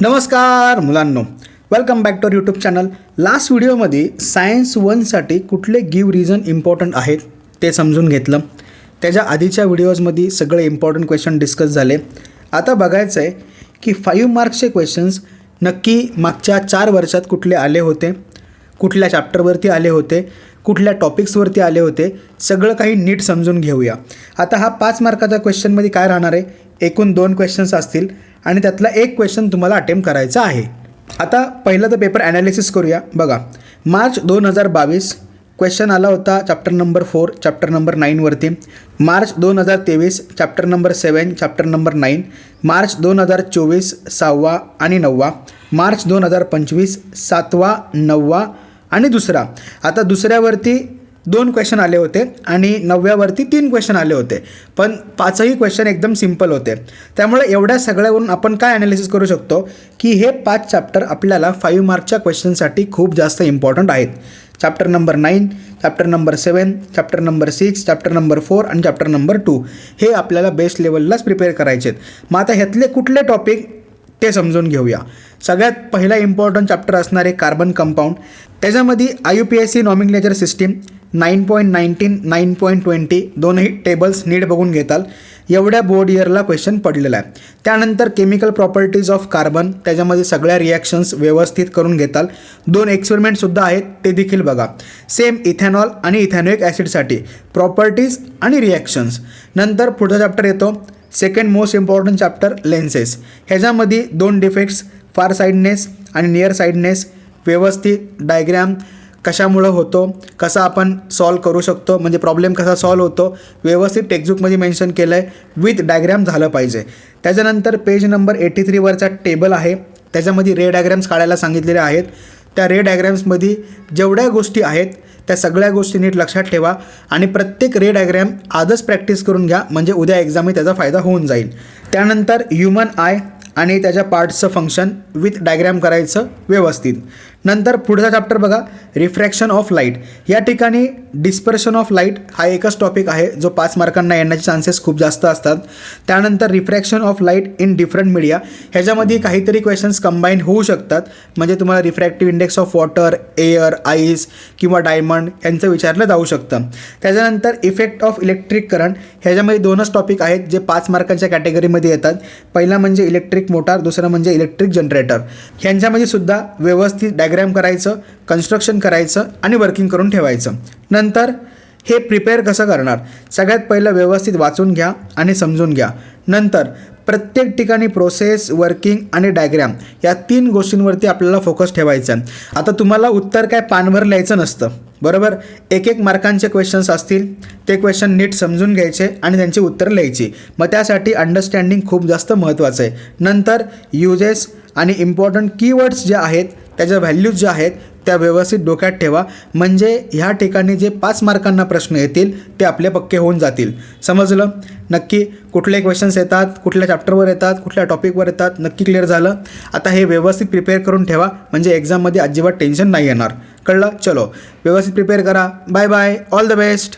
नमस्कार मुलांनो, welcome back to YouTube channel. Last व्हिडिओमध्ये सायन्स 1साठी कुठले गिव रिझन इम्पॉर्टंट आहेत ते समजून घेतलं. त्याच्या आधीच्या व्हिडिओजमध्ये सगळे इम्पॉर्टंट क्वेश्चन डिस्कस झाले. आता बघायचं आहे की 5 मार्क्सचे क्वेश्चन्स नक्की मागच्या 4 वर्षात कुठले आले होते, कुठल्या चॅप्टरवरती आले होते, कुठल्या टॉपिक्सवरती आले होते, सगळं काही नीट समजून घेऊया. आता हा 5 मार्काच्या क्वेश्चनमध्ये काय राहणार आहे, एकूण 2 क्वेश्चन्स असतील आणि त्यातला एक क्वेश्चन तुम्हाला अटेम्प्ट करायचा आहे. आता पहिलं तर पेपर ॲनालिसिस करूया. बघा, मार्च 2022 क्वेश्चन आला होता चॅप्टर नंबर 4 चॅप्टर नंबर 9वरती. मार्च 2023 चॅप्टर नंबर 7 चॅप्टर नंबर 9. मार्च 2024 6वा आणि 9वा. मार्च 2025 7वा 9वा आणि दुसरा. आता दुसऱ्यावरती 2 क्वेश्चन आले होते आणि 9व्यावरती 3 क्वेश्चन आले होते, पण 5ही क्वेश्चन एकदम सिम्पल होते. त्यामुळे एवढ्या सगळ्यावरून आपण काय ॲनालिसिस करू शकतो की हे 5 चॅप्टर आपल्याला 5 मार्कच्या क्वेश्चनसाठी खूप जास्त इम्पॉर्टंट आहेत. Chapter number 9, chapter number 7, chapter number 6, chapter number 4 आणि चॅप्टर नंबर 2 हे आपल्याला बेस्ट लेवललाच प्रिपेअर करायचे आहेत. मग आता ह्यातले कुठले टॉपिक ते समजून घेऊया. सगळ्यात पहिला इम्पॉर्टंट चॅप्टर असणार आहे कार्बन कंपाऊंड. त्याच्यामध्ये IUPAC नॉमिनक्लेचर सिस्टीम 9.19 9.20 दोनही टेबल्स नीट बघून घेताल. एवढ्या बोर्ड इयरला क्वेश्चन पडलेला आहे. त्यानंतर केमिकल प्रॉपर्टीज ऑफ कार्बन, त्याच्यामध्ये सगळ्या रिॲक्शन्स व्यवस्थित करून घेताल. 2 एक्सपेरिमेंटसुद्धा आहेत, ते देखील बघा. सेम इथेनॉल आणि इथॅनोइक ॲसिडसाठी प्रॉपर्टीज आणि रिॲक्शन्स. नंतर पुढचा चॅप्टर येतो second most important chapter lenses. ह्याच्यामध्ये 2 डिफेक्ट्स, फार साईडनेस आणि नियर साईडनेस, व्यवस्थित डायग्रॅम कशामुळं होतो, कसा आपण सॉल्व करू शकतो, म्हणजे प्रॉब्लेम कसा सॉल्व होतो, व्यवस्थित टेक्स्टबुकमध्ये मेन्शन केलं आहे, विथ डायग्रॅम झालं पाहिजे. त्याच्यानंतर पेज नंबर 83वरचा टेबल आहे, त्याच्यामध्ये रे डायग्रॅम्स काढायला सांगितलेले आहेत. त्या रे डायग्रॅम्समध्ये जेवढ्या गोष्टी आहेत त्या सगळ्या गोष्टी नीट लक्षात ठेवा आणि प्रत्येक रे डायग्रॅम आजच प्रॅक्टिस करून घ्या, म्हणजे उद्या एक्झाममध्ये त्याचा फायदा होऊन जाईल. त्यानंतर ह्युमन आय आणि त्याच्या पार्ट्सचं फंक्शन विथ डायग्रॅम करायचं व्यवस्थित. नंतर पुढचा चॅप्टर बघा, रिफ्रॅक्शन ऑफ लाईट. या ठिकाणी डिस्पर्शन ऑफ लाईट हा एकच टॉपिक आहे जो 5 मार्कांना येण्याचे चान्सेस खूप जास्त असतात. त्यानंतर refraction of light in different media, ह्याच्यामध्ये काहीतरी क्वेश्चन्स कंबाईन होऊ शकतात, म्हणजे तुम्हाला refractive index of water, air, ice किंवा डायमंड यांचं विचारलं जाऊ शकतं. त्याच्यानंतर इफेक्ट ऑफ इलेक्ट्रिक करंट, ह्याच्यामध्ये 2च टॉपिक आहेत जे 5 मार्कांच्या कॅटेगरीमध्ये येतात. पहिला म्हणजे इलेक्ट्रिक मोटार, दुसरं म्हणजे इलेक्ट्रिक जनरेटर. ह्यांच्यामध्ये सुद्धा व्यवस्थित डायग्रॅम करायचं, कन्स्ट्रक्शन करायचं आणि वर्किंग करून ठेवायचं. नंतर हे प्रिपेअर कसं करणार, सगळ्यात पहिलं व्यवस्थित वाचून घ्या आणि समजून घ्या. नंतर प्रत्येक ठिकाणी प्रोसेस, वर्किंग आणि डायग्रॅम या 3 गोष्टींवरती आपल्याला फोकस ठेवायचा आहे. आता तुम्हाला उत्तर काय पानभर लिहायचं नसतं, बरोबर. 1-1 मार्कांचे क्वेश्चन्स असतील, ते क्वेश्चन नीट समजून घ्यायचे आणि त्यांची उत्तरं लिहायची. मग त्यासाठी अंडरस्टँडिंग खूप जास्त महत्त्वाचं आहे. नंतर युजेस आणि इम्पॉर्टंट कीवर्ड्स जे आहेत, त्याच्या व्हॅल्यूज ज्या आहेत त्या व्यवस्थित डोक्यात ठेवा, म्हणजे ह्या ठिकाणी जे 5 मार्कांना प्रश्न येतील ते आपले पक्के होऊन जातील. समजलं? नक्की कुठले क्वेश्चन्स येतात, कुठल्या चॅप्टरवर येतात, कुठल्या टॉपिकवर येतात, नक्की क्लिअर झालं. आता हे व्यवस्थित प्रिपेअर करून ठेवा, म्हणजे एक्झाममध्ये अजिबात टेन्शन नाही येणार. कळलं? चलो व्यवस्थित प्रिपेअर करा. Bye bye, all the best.